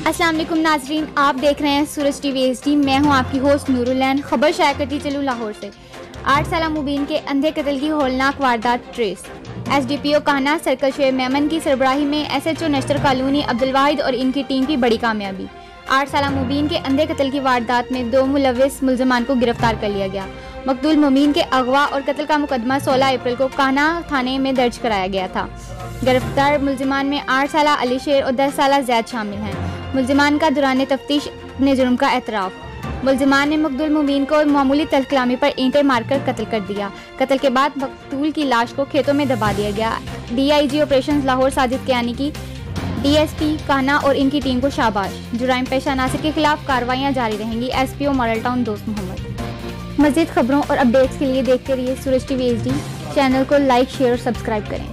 अस्सलाम वालेकुम नाजरीन, आप देख रहे हैं सूरज टीवी HD। मैं हूं आपकी होस्ट नूरुलैन। खबर शाया करती चलूँ लाहौर से। 8 साला मुबीन के अंधे कत्ल की होलनाक वारदात trace. SDPO Kanha circle Shoaib Memon की सरबराही में SHO नश्तर कॉलोनी अब्दुल वाहिद और इनकी टीम की बड़ी कामयाबी। 8 साला मुबीन के अंधे कत्ल की वारदात में 2 मुलविस मुलजमान को गिरफ्तार कर लिया गया। मकतूल मुबीन के अगवा और कत्ल का मुकदमा 16 अप्रैल को कान्हा थाने में दर्ज कराया गया था। गिरफ्तार मुलजमान में 8 साला अली शेर और 10 साला जैद शामिल हैं। मुलजमान का दौरान तफ्तीश अपने जुर्म का एतराफ़। मुलजमान ने मकतूल मुबीन को मामूली तलकलामी पर ईंटें मारकर कत्ल कर दिया। कत्ल के बाद मकतूल की लाश को खेतों में दबा दिया गया। DIG ऑपरेशंस लाहौर साजिद कियानी की DSP कान्हा और इनकी टीम को शाबाश। जुराइम पेशा अनासर के खिलाफ कार्रवाइयाँ जारी रहेंगी। SPO मॉडल टाउन दोस्त मोहम्मद। मज़ीद खबरों और अपडेट्स के लिए देखते रहिए सूरज टीवी HD। चैनल को लाइक, शेयर और सब्सक्राइब करें।